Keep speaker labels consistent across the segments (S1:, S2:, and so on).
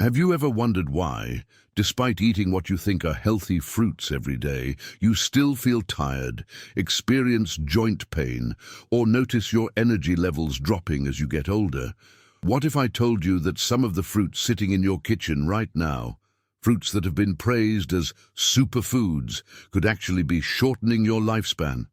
S1: Have you ever wondered why, despite eating what you think are healthy fruits every day, you still feel tired, experience joint pain, or notice your energy levels dropping as you get older? What if I told you that some of the fruits sitting in your kitchen right now, fruits that have been praised as superfoods, could actually be shortening your lifespan?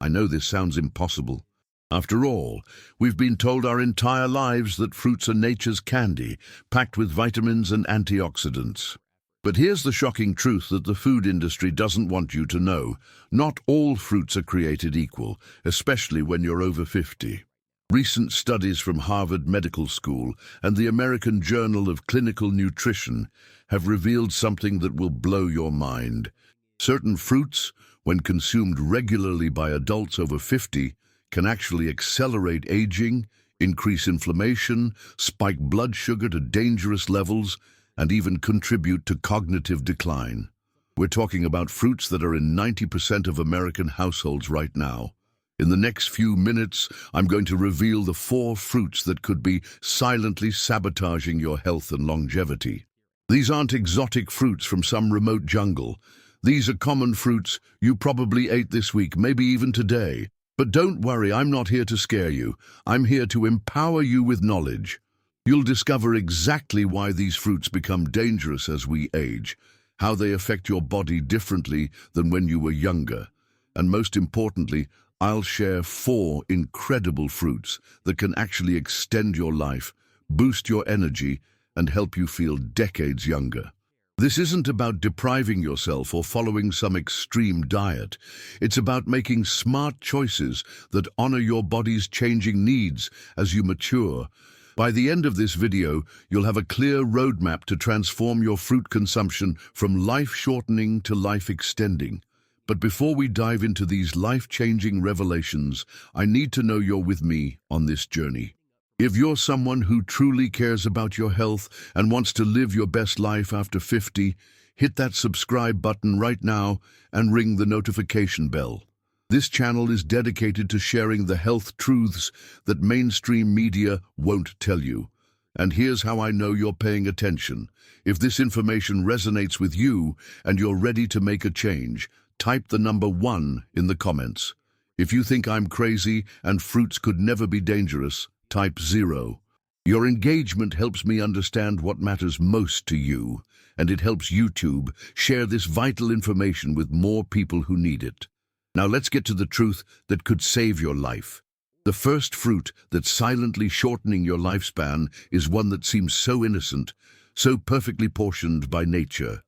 S1: I know this sounds impossible. After all, we've been told our entire lives that fruits are nature's candy, packed with vitamins and antioxidants. But here's the shocking truth that the food industry doesn't want you to know. Not all fruits are created equal, especially when you're over 50. Recent studies from Harvard Medical School and the American Journal of Clinical Nutrition have revealed something that will blow your mind. Certain fruits, when consumed regularly by adults over 50, can actually accelerate aging, increase inflammation, spike blood sugar to dangerous levels, and even contribute to cognitive decline. We're talking about fruits that are in 90% of American households right now. In the next few minutes, I'm going to reveal the 4 fruits that could be silently sabotaging your health and longevity. These aren't exotic fruits from some remote jungle. These are common fruits you probably ate this week, maybe even today. But don't worry, I'm not here to scare you. I'm here to empower you with knowledge. You'll discover exactly why these fruits become dangerous as we age, how they affect your body differently than when you were younger, and most importantly, I'll share 4 incredible fruits that can actually extend your life, boost your energy, and help you feel decades younger. This isn't about depriving yourself or following some extreme diet. It's about making smart choices that honor your body's changing needs as you mature. By the end of this video, you'll have a clear roadmap to transform your fruit consumption from life-shortening to life-extending. But before we dive into these life-changing revelations, I need to know you're with me on this journey. If you're someone who truly cares about your health and wants to live your best life after 50, hit that subscribe button right now and ring the notification bell. This channel is dedicated to sharing the health truths that mainstream media won't tell you. And here's how I know you're paying attention. If this information resonates with you and you're ready to make a change, type the number 1 in the comments. If you think I'm crazy and fruits could never be dangerous, type 0. Your engagement helps me understand what matters most to you, and it helps YouTube share this vital information with more people who need it. Now let's get to the truth that could save your life. The first fruit that's silently shortening your lifespan is one that seems so innocent, so perfectly portioned by nature.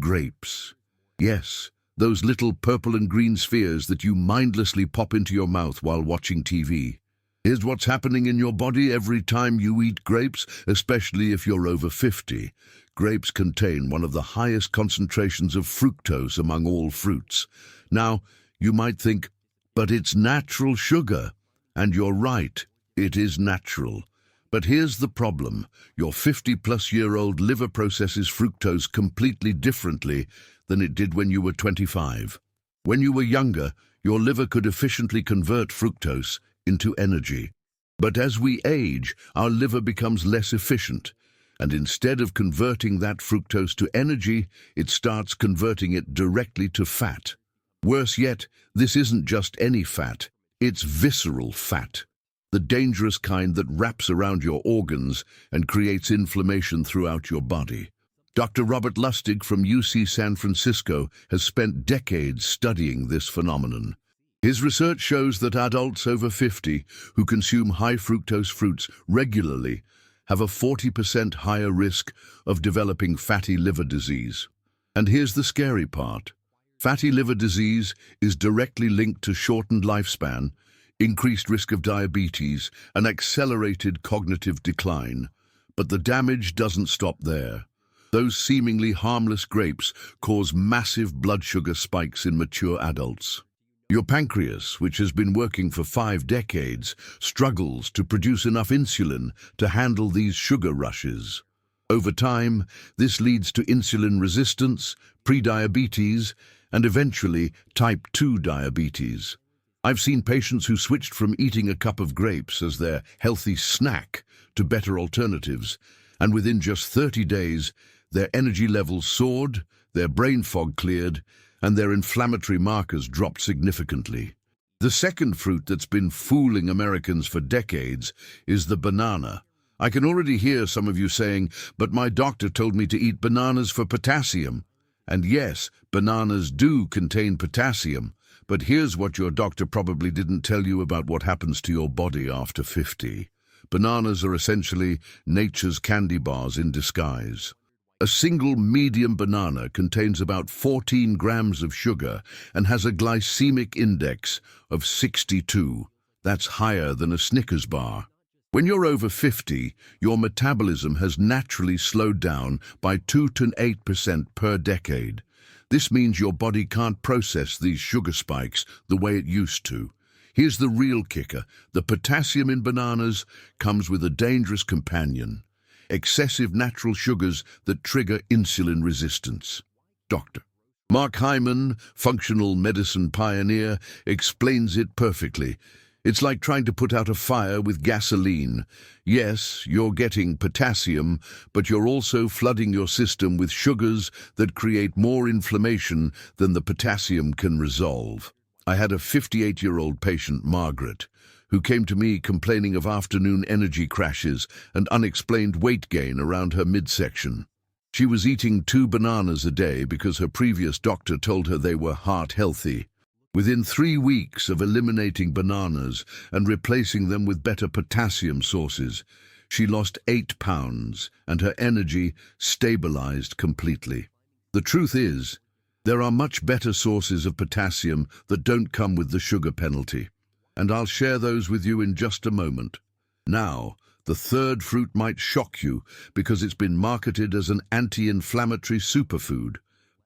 S1: Grapes. Yes, those little purple and green spheres that you mindlessly pop into your mouth while watching TV. Here's what's happening in your body every time you eat grapes, especially if you're over 50. Grapes contain one of the highest concentrations of fructose among all fruits. Now, you might think, but it's natural sugar. And you're right, it is natural. But here's the problem. Your 50-plus-year-old liver processes fructose completely differently than it did when you were 25. When you were younger, your liver could efficiently convert fructose into energy. But as we age, our liver becomes less efficient, and instead of converting that fructose to energy, it starts converting it directly to fat. Worse yet, this isn't just any fat, it's visceral fat, the dangerous kind that wraps around your organs and creates inflammation throughout your body. Dr. Robert Lustig from UC San Francisco has spent decades studying this phenomenon. His research shows that adults over 50 who consume high fructose fruits regularly have a 40% higher risk of developing fatty liver disease. And here's the scary part. Fatty liver disease is directly linked to shortened lifespan, increased risk of diabetes, and accelerated cognitive decline. But the damage doesn't stop there. Those seemingly harmless grapes cause massive blood sugar spikes in mature adults. Your pancreas, which has been working for 5 decades, struggles to produce enough insulin to handle these sugar rushes. Over time, this leads to insulin resistance, prediabetes, and eventually type 2 diabetes. I've seen patients who switched from eating a cup of grapes as their healthy snack to better alternatives, And within just 30 days, their energy levels soared, their brain fog cleared, and their inflammatory markers dropped significantly. The second fruit that's been fooling Americans for decades is the banana. I can already hear some of you saying, "But my doctor told me to eat bananas for potassium." And yes, bananas do contain potassium, but here's what your doctor probably didn't tell you about what happens to your body after 50. Bananas are essentially nature's candy bars in disguise. A single medium banana contains about 14 grams of sugar and has a glycemic index of 62. That's higher than a Snickers bar. When you're over 50, your metabolism has naturally slowed down by 2 to 8% per decade. This means your body can't process these sugar spikes the way it used to. Here's the real kicker. The potassium in bananas comes with a dangerous companion: excessive natural sugars that trigger insulin resistance. Dr. Mark Hyman, functional medicine pioneer, explains it perfectly. It's like trying to put out a fire with gasoline. Yes, you're getting potassium, but you're also flooding your system with sugars that create more inflammation than the potassium can resolve. I had a 58-year-old patient, Margaret, who came to me complaining of afternoon energy crashes and unexplained weight gain around her midsection. She was eating 2 bananas a day because her previous doctor told her they were heart healthy. Within 3 weeks of eliminating bananas and replacing them with better potassium sources, she lost 8 pounds and her energy stabilized completely. The truth is, there are much better sources of potassium that don't come with the sugar penalty, and I'll share those with you in just a moment. Now, the third fruit might shock you because it's been marketed as an anti-inflammatory superfood: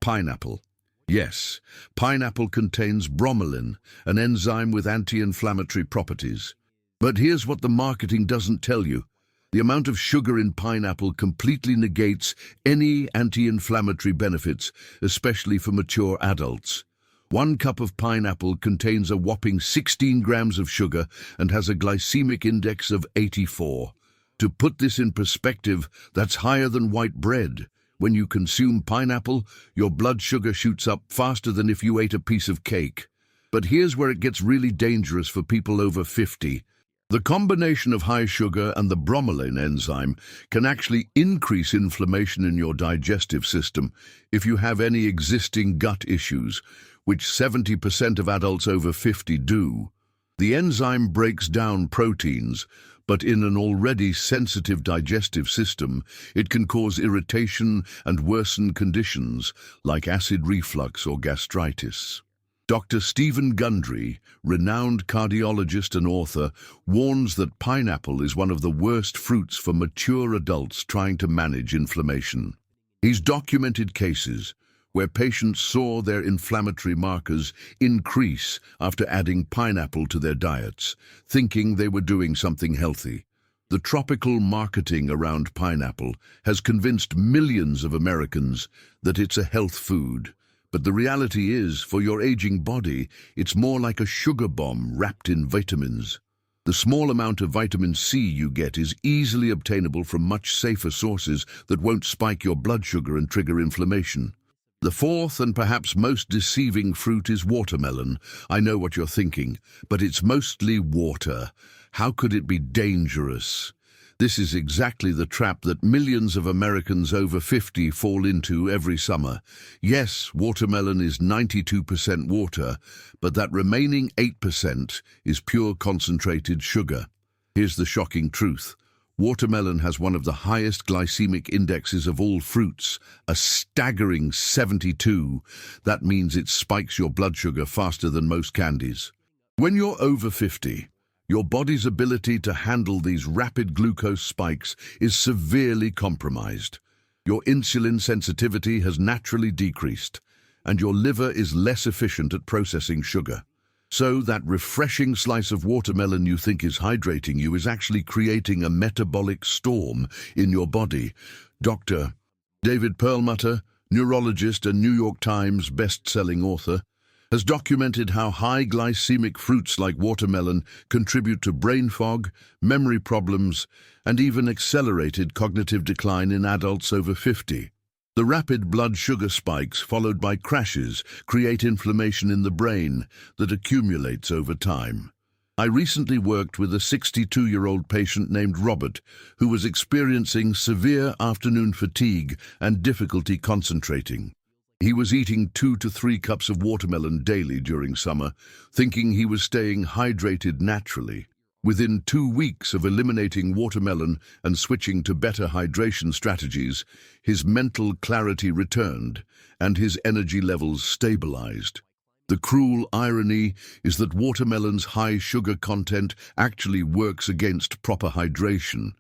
S1: pineapple. Yes, pineapple contains bromelain, an enzyme with anti-inflammatory properties. But here's what the marketing doesn't tell you. The amount of sugar in pineapple completely negates any anti-inflammatory benefits, especially for mature adults. 1 cup of pineapple contains a whopping 16 grams of sugar and has a glycemic index of 84. To put this in perspective, that's higher than white bread. When you consume pineapple, your blood sugar shoots up faster than if you ate a piece of cake. But here's where it gets really dangerous for people over 50. The combination of high sugar and the bromelain enzyme can actually increase inflammation in your digestive system if you have any existing gut issues, which 70% of adults over 50 do. The enzyme breaks down proteins, but in an already sensitive digestive system, it can cause irritation and worsen conditions like acid reflux or gastritis. Dr. Stephen Gundry, renowned cardiologist and author, warns that pineapple is one of the worst fruits for mature adults trying to manage inflammation. He's documented cases where patients saw their inflammatory markers increase after adding pineapple to their diets, thinking they were doing something healthy. The tropical marketing around pineapple has convinced millions of Americans that it's a health food. But the reality is, for your aging body, it's more like a sugar bomb wrapped in vitamins. The small amount of vitamin C you get is easily obtainable from much safer sources that won't spike your blood sugar and trigger inflammation. The fourth and perhaps most deceiving fruit is watermelon. I know what you're thinking, but it's mostly water. How could it be dangerous? This is exactly the trap that millions of Americans over 50 fall into every summer. Yes, watermelon is 92% water, but that remaining 8% is pure concentrated sugar. Here's the shocking truth. Watermelon has one of the highest glycemic indexes of all fruits, a staggering 72. That means it spikes your blood sugar faster than most candies. When you're over 50, your body's ability to handle these rapid glucose spikes is severely compromised. Your insulin sensitivity has naturally decreased, and your liver is less efficient at processing sugar. So that refreshing slice of watermelon you think is hydrating you is actually creating a metabolic storm in your body. Dr. David Perlmutter, neurologist and New York Times best-selling author, has documented how high glycemic fruits like watermelon contribute to brain fog, memory problems, and even accelerated cognitive decline in adults over 50. The rapid blood sugar spikes, followed by crashes, create inflammation in the brain that accumulates over time. I recently worked with a 62-year-old patient named Robert who was experiencing severe afternoon fatigue and difficulty concentrating. He was eating 2 to 3 cups of watermelon daily during summer, thinking he was staying hydrated naturally. Within 2 weeks of eliminating watermelon and switching to better hydration strategies, his mental clarity returned and his energy levels stabilized. The cruel irony is that watermelon's high sugar content actually works against proper hydration.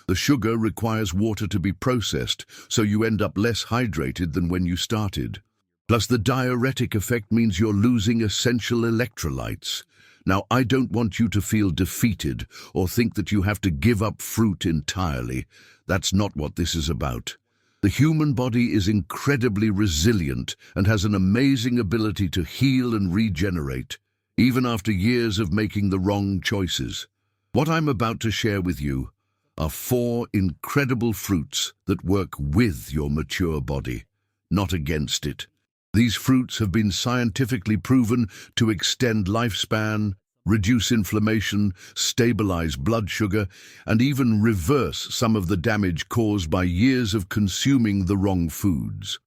S1: The sugar requires water to be processed, so you end up less hydrated than when you started. Plus, the diuretic effect means you're losing essential electrolytes. Now, I don't want you to feel defeated or think that you have to give up fruit entirely. That's not what this is about. The human body is incredibly resilient and has an amazing ability to heal and regenerate, even after years of making the wrong choices. What I'm about to share with you are 4 incredible fruits that work with your mature body, not against it. These fruits have been scientifically proven to extend lifespan, reduce inflammation, stabilize blood sugar, and even reverse some of the damage caused by years of consuming the wrong foods.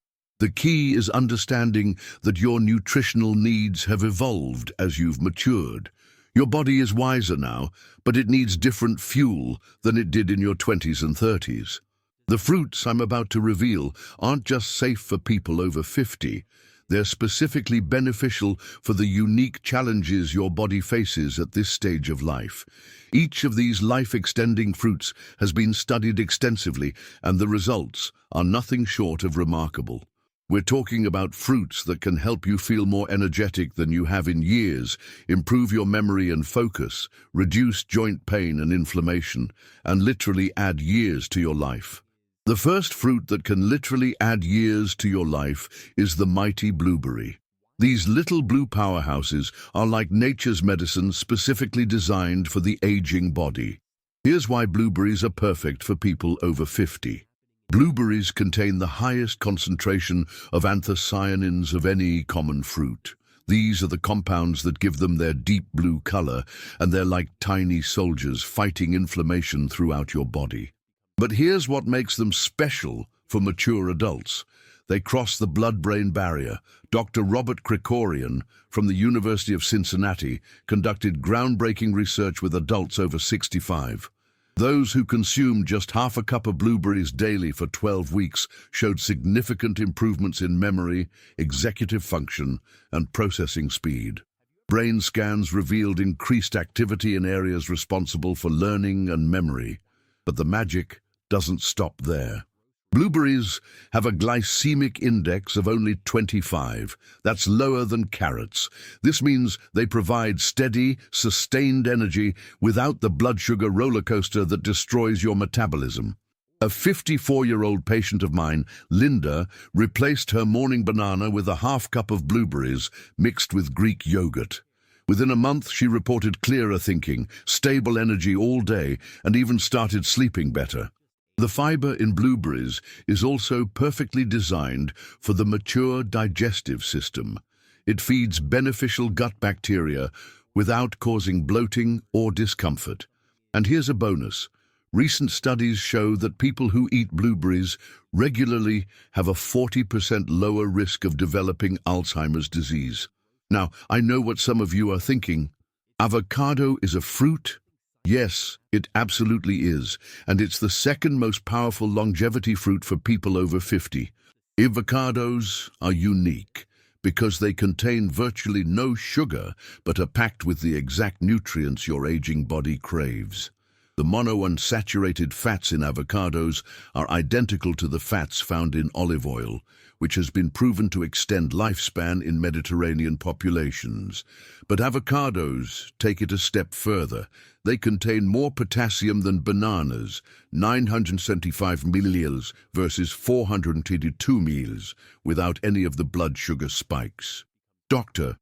S1: The key is understanding that your nutritional needs have evolved as you've matured. Your body is wiser now, but it needs different fuel than it did in your 20s and 30s. The fruits I'm about to reveal aren't just safe for people over 50. They're specifically beneficial for the unique challenges your body faces at this stage of life. Each of these life-extending fruits has been studied extensively, and the results are nothing short of remarkable. We're talking about fruits that can help you feel more energetic than you have in years, improve your memory and focus, reduce joint pain and inflammation, and literally add years to your life. The first fruit that can literally add years to your life is the mighty blueberry. These little blue powerhouses are like nature's medicine specifically designed for the aging body. Here's why blueberries are perfect for people over 50. Blueberries contain the highest concentration of anthocyanins of any common fruit. These are the compounds that give them their deep blue color, and they're like tiny soldiers fighting inflammation throughout your body. But here's what makes them special for mature adults. They cross the blood-brain barrier. Dr. Robert Krikorian from the University of Cincinnati conducted groundbreaking research with adults over 65. Those who consumed just half a cup of blueberries daily for 12 weeks showed significant improvements in memory, executive function, and processing speed. Brain scans revealed increased activity in areas responsible for learning and memory. But the magic doesn't stop there. Blueberries have a glycemic index of only 25. That's lower than carrots. This means they provide steady, sustained energy without the blood sugar roller coaster that destroys your metabolism. A 54-year-old patient of mine, Linda, replaced her morning banana with a half cup of blueberries mixed with Greek yogurt. Within a month, she reported clearer thinking, stable energy all day, and even started sleeping better. The fiber in blueberries is also perfectly designed for the mature digestive system. It feeds beneficial gut bacteria without causing bloating or discomfort. And here's a bonus. Recent studies show that people who eat blueberries regularly have a 40% lower risk of developing Alzheimer's disease. Now, I know what some of you are thinking. Avocado is a fruit? Yes, it absolutely is, and it's the second most powerful longevity fruit for people over 50. Avocados are unique because they contain virtually no sugar but are packed with the exact nutrients your aging body craves. The monounsaturated fats in avocados are identical to the fats found in olive oil, which has been proven to extend lifespan in Mediterranean populations. But avocados take it a step further. They contain more potassium than bananas, 975 milliliters versus 422 milliliters, without any of the blood sugar spikes. Doctor,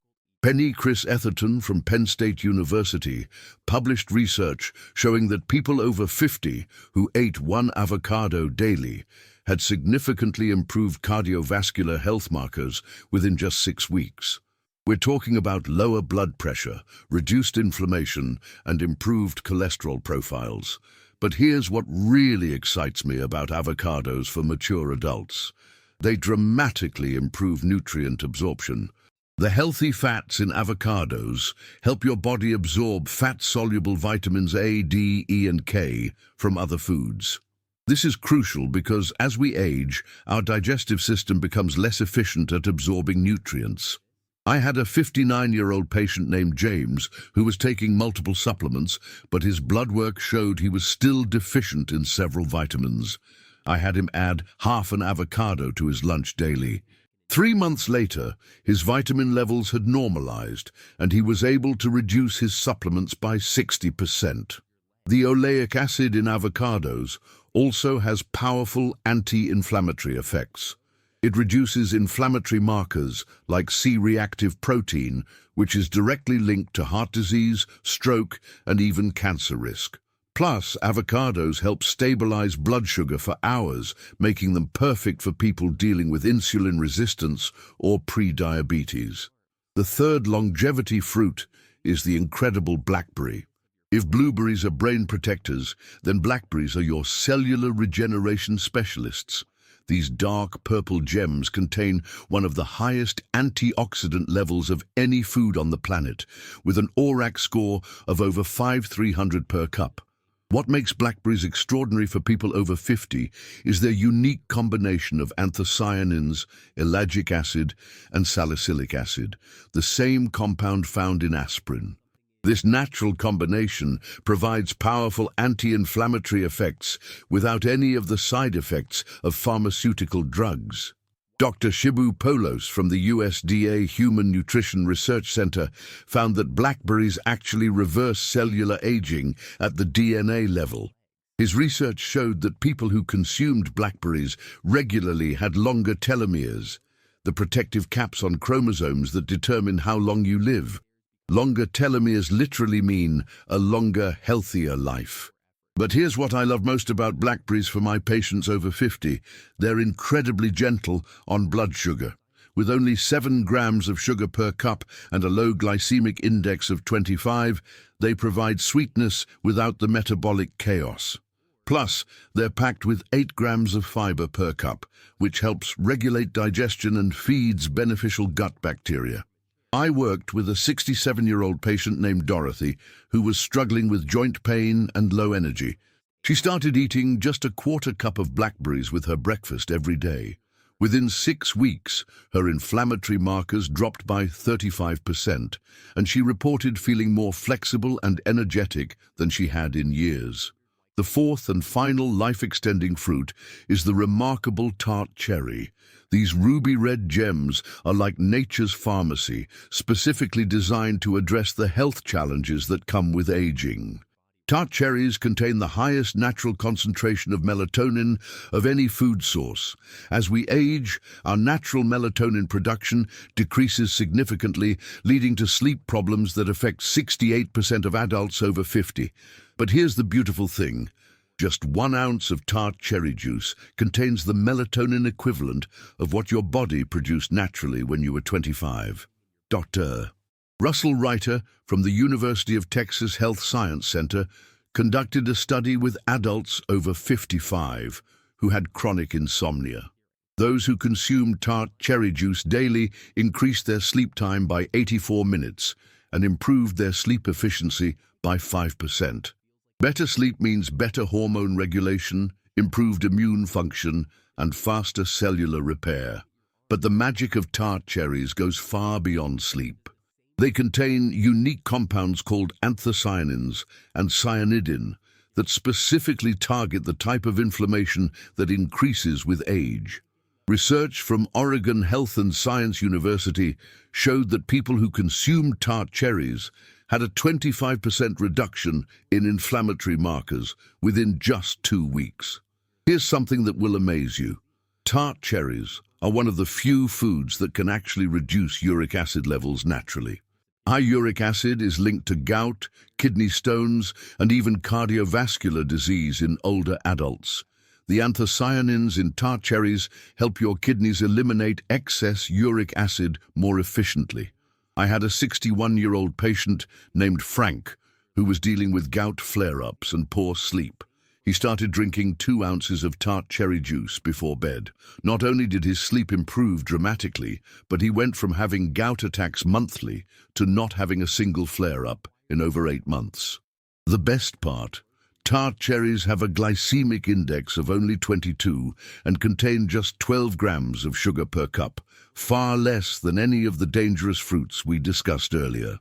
S1: Penny Chris Etherton from Penn State University published research showing that people over 50 who ate one avocado daily had significantly improved cardiovascular health markers within just 6 weeks. We're talking about lower blood pressure, reduced inflammation, and improved cholesterol profiles. But here's what really excites me about avocados for mature adults. They dramatically improve nutrient absorption. The healthy fats in avocados help your body absorb fat-soluble vitamins A, D, E, and K from other foods. This is crucial because as we age, our digestive system becomes less efficient at absorbing nutrients. I had a 59-year-old patient named James who was taking multiple supplements, but his blood work showed he was still deficient in several vitamins. I had him add half an avocado to his lunch daily. 3 months later, his vitamin levels had normalized, and he was able to reduce his supplements by 60%. The oleic acid in avocados also has powerful anti-inflammatory effects. It reduces inflammatory markers like C-reactive protein, which is directly linked to heart disease, stroke, and even cancer risk. Plus, avocados help stabilize blood sugar for hours, making them perfect for people dealing with insulin resistance or pre-diabetes. The third longevity fruit is the incredible blackberry. If blueberries are brain protectors, then blackberries are your cellular regeneration specialists. These dark purple gems contain one of the highest antioxidant levels of any food on the planet, with an ORAC score of over 5,300 per cup. What makes blackberries extraordinary for people over 50 is their unique combination of anthocyanins, ellagic acid, and salicylic acid, the same compound found in aspirin. This natural combination provides powerful anti-inflammatory effects without any of the side effects of pharmaceutical drugs. Dr. Shibu Polos from the USDA Human Nutrition Research Center found that blackberries actually reverse cellular aging at the DNA level. His research showed that people who consumed blackberries regularly had longer telomeres, the protective caps on chromosomes that determine how long you live. Longer telomeres literally mean a longer, healthier life. But here's what I love most about blackberries for my patients over 50. They're incredibly gentle on blood sugar. With only 7 grams of sugar per cup and a low glycemic index of 25, they provide sweetness without the metabolic chaos. Plus, they're packed with 8 grams of fiber per cup, which helps regulate digestion and feeds beneficial gut bacteria. I worked with a 67-year-old patient named Dorothy who was struggling with joint pain and low energy. She started eating just a quarter cup of blackberries with her breakfast every day. Within 6 weeks, her inflammatory markers dropped by 35%, and she reported feeling more flexible and energetic than she had in years. The fourth and final life-extending fruit is the remarkable tart cherry. These ruby-red gems are like nature's pharmacy, specifically designed to address the health challenges that come with aging. Tart cherries contain the highest natural concentration of melatonin of any food source. As we age, our natural melatonin production decreases significantly, leading to sleep problems that affect 68% of adults over 50. But here's the beautiful thing. Just 1 ounce of tart cherry juice contains the melatonin equivalent of what your body produced naturally when you were 25. Dr. Russell Reiter from the University of Texas Health Science Center conducted a study with adults over 55 who had chronic insomnia. Those who consumed tart cherry juice daily increased their sleep time by 84 minutes and improved their sleep efficiency by 5%. Better sleep means better hormone regulation, improved immune function, and faster cellular repair. But the magic of tart cherries goes far beyond sleep. They contain unique compounds called anthocyanins and cyanidin that specifically target the type of inflammation that increases with age. Research from Oregon Health and Science University showed that people who consumed tart cherries had a 25% reduction in inflammatory markers within just 2 weeks. Here's something that will amaze you. Tart cherries are one of the few foods that can actually reduce uric acid levels naturally. High uric acid is linked to gout, kidney stones, and even cardiovascular disease in older adults. The anthocyanins in tart cherries help your kidneys eliminate excess uric acid more efficiently. I had a 61-year-old patient named Frank who was dealing with gout flare-ups and poor sleep. He started drinking 2 ounces of tart cherry juice before bed. Not only did his sleep improve dramatically, but he went from having gout attacks monthly to not having a single flare-up in over 8 months. The best part, tart cherries have a glycemic index of only 22 and contain just 12 grams of sugar per cup, far less than any of the dangerous fruits we discussed earlier.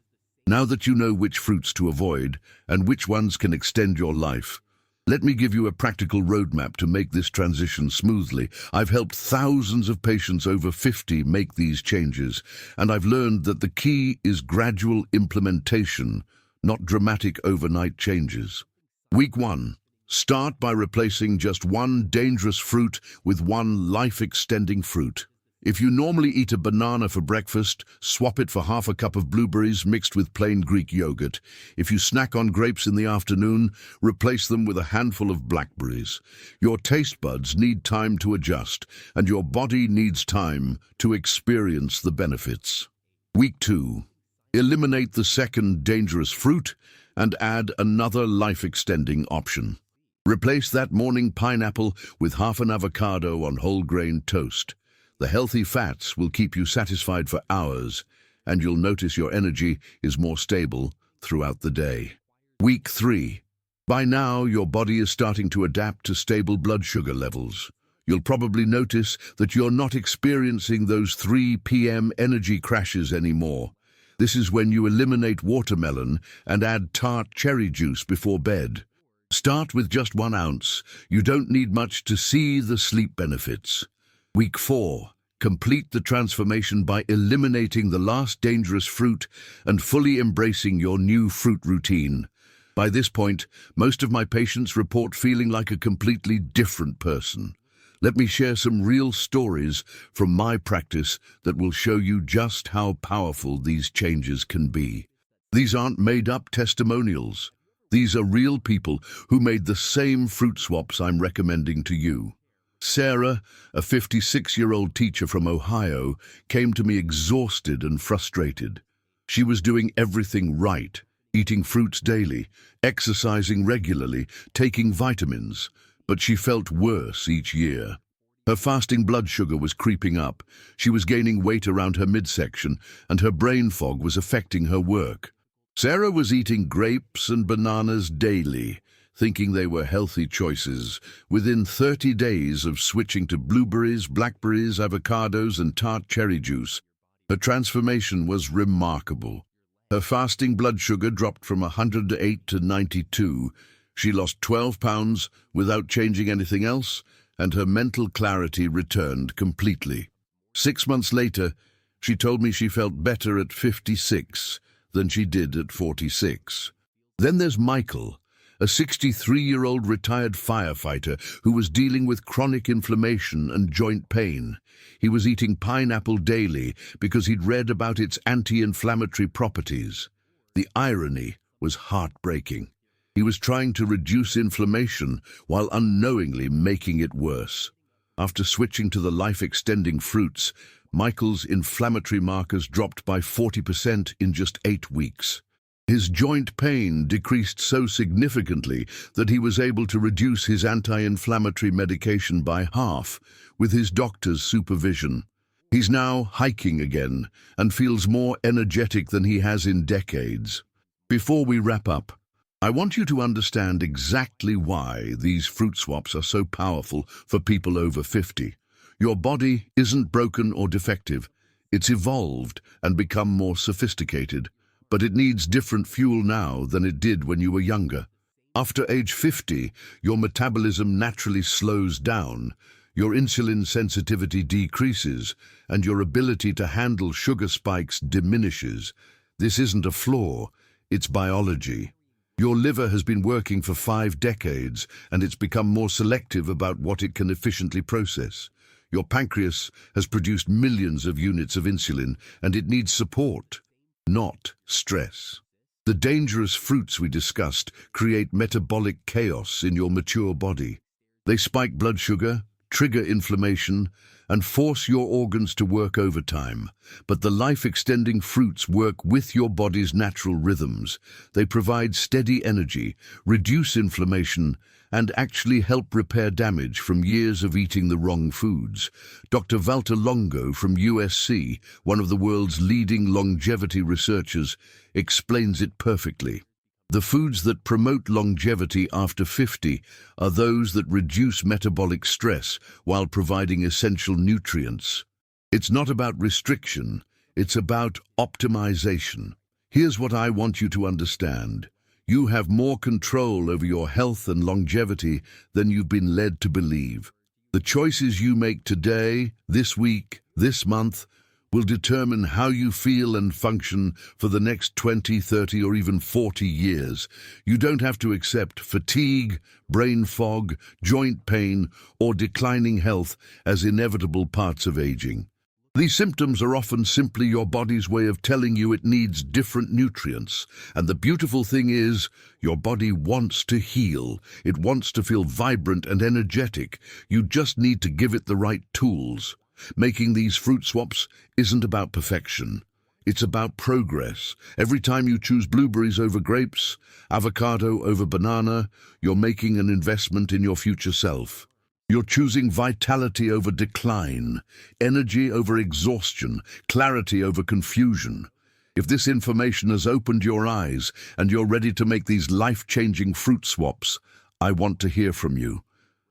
S1: Now that you know which fruits to avoid and which ones can extend your life, let me give you a practical roadmap to make this transition smoothly. I've helped thousands of patients over 50 make these changes, and I've learned that the key is gradual implementation, not dramatic overnight changes. Week 1. Start by replacing just 1 dangerous fruit with 1 life-extending fruit. If you normally eat a banana for breakfast, swap it for half a cup of blueberries mixed with plain Greek yogurt. If you snack on grapes in the afternoon, replace them with a handful of blackberries. Your taste buds need time to adjust, and your body needs time to experience the benefits. Week 2. Eliminate the second dangerous fruit and add another life-extending option. Replace that morning pineapple with half an avocado on whole-grain toast. The healthy fats will keep you satisfied for hours, and you'll notice your energy is more stable throughout the day. Week 3. By now, your body is starting to adapt to stable blood sugar levels. You'll probably notice that you're not experiencing those 3 p.m. energy crashes anymore. This is when you eliminate watermelon and add tart cherry juice before bed. Start with just 1 ounce. You don't need much to see the sleep benefits. Week 4. Complete the transformation by eliminating the last dangerous fruit and fully embracing your new fruit routine. By this point, most of my patients report feeling like a completely different person. Let me share some real stories from my practice that will show you just how powerful these changes can be. These aren't made-up testimonials. These are real people who made the same fruit swaps I'm recommending to you. Sarah, a 56-year-old teacher from Ohio, came to me exhausted and frustrated. She was doing everything right, eating fruits daily, exercising regularly, taking vitamins, but she felt worse each year. Her fasting blood sugar was creeping up, she was gaining weight around her midsection, and her brain fog was affecting her work. Sarah was eating grapes and bananas daily, thinking they were healthy choices. Within 30 days of switching to blueberries, blackberries, avocados, and tart cherry juice, her transformation was remarkable. Her fasting blood sugar dropped from 108 to 92. She lost 12 pounds without changing anything else, and her mental clarity returned completely. 6 months later, she told me she felt better at 56 than she did at 46. Then there's Michael, a 63-year-old retired firefighter who was dealing with chronic inflammation and joint pain. He was eating pineapple daily because he'd read about its anti-inflammatory properties. The irony was heartbreaking. He was trying to reduce inflammation while unknowingly making it worse. After switching to the life-extending fruits, Michael's inflammatory markers dropped by 40% in just 8 weeks. His joint pain decreased so significantly that he was able to reduce his anti-inflammatory medication by half with his doctor's supervision. He's now hiking again and feels more energetic than he has in decades. Before we wrap up, I want you to understand exactly why these fruit swaps are so powerful for people over 50. Your body isn't broken or defective. It's evolved and become more sophisticated. But it needs different fuel now than it did when you were younger. After age 50, your metabolism naturally slows down, your insulin sensitivity decreases, and your ability to handle sugar spikes diminishes. This isn't a flaw, it's biology. Your liver has been working for 5 decades, and it's become more selective about what it can efficiently process. Your pancreas has produced millions of units of insulin, and it needs support. not stress. The dangerous fruits we discussed create metabolic chaos in your mature body. They spike blood sugar, trigger inflammation, and force your organs to work overtime. But the life-extending fruits work with your body's natural rhythms. They provide steady energy, reduce inflammation, and actually help repair damage from years of eating the wrong foods. Dr. Valter Longo from USC, one of the world's leading longevity researchers, explains it perfectly. The foods that promote longevity after 50 are those that reduce metabolic stress while providing essential nutrients. It's not about restriction, it's about optimization. Here's what I want you to understand. You have more control over your health and longevity than you've been led to believe. The choices you make today, this week, this month, will determine how you feel and function for the next 20, 30, or even 40 years. You don't have to accept fatigue, brain fog, joint pain, or declining health as inevitable parts of aging. These symptoms are often simply your body's way of telling you it needs different nutrients. And the beautiful thing is, your body wants to heal. It wants to feel vibrant and energetic. You just need to give it the right tools. Making these fruit swaps isn't about perfection. It's about progress. Every time you choose blueberries over grapes, avocado over banana, you're making an investment in your future self. You're choosing vitality over decline, energy over exhaustion, clarity over confusion. If this information has opened your eyes and you're ready to make these life-changing fruit swaps, I want to hear from you.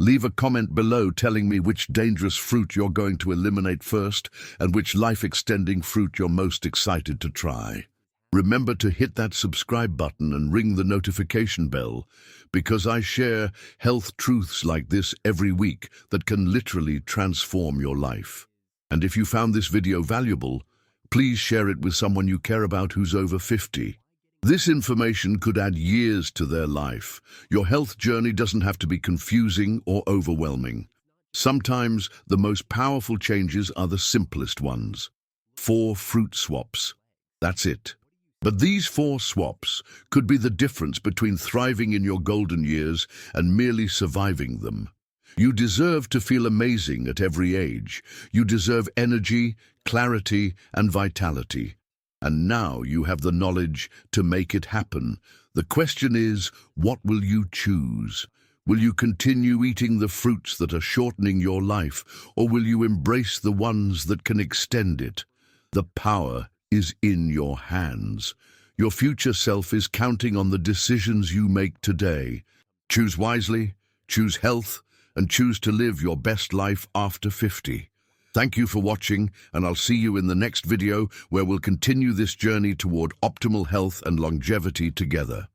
S1: Leave a comment below telling me which dangerous fruit you're going to eliminate first and which life-extending fruit you're most excited to try. Remember to hit that subscribe button and ring the notification bell, because I share health truths like this every week that can literally transform your life. And if you found this video valuable, please share it with someone you care about who's over 50. This information could add years to their life. Your health journey doesn't have to be confusing or overwhelming. Sometimes the most powerful changes are the simplest ones. 4 fruit swaps. That's it. But these 4 swaps could be the difference between thriving in your golden years and merely surviving them. You deserve to feel amazing at every age. You deserve energy, clarity, and vitality. And now you have the knowledge to make it happen. The question is, what will you choose? Will you continue eating the fruits that are shortening your life, or will you embrace the ones that can extend it? The power is in your hands. Your future self is counting on the decisions you make today. Choose wisely, choose health, and choose to live your best life after 50. Thank you for watching, and I'll see you in the next video where we'll continue this journey toward optimal health and longevity together.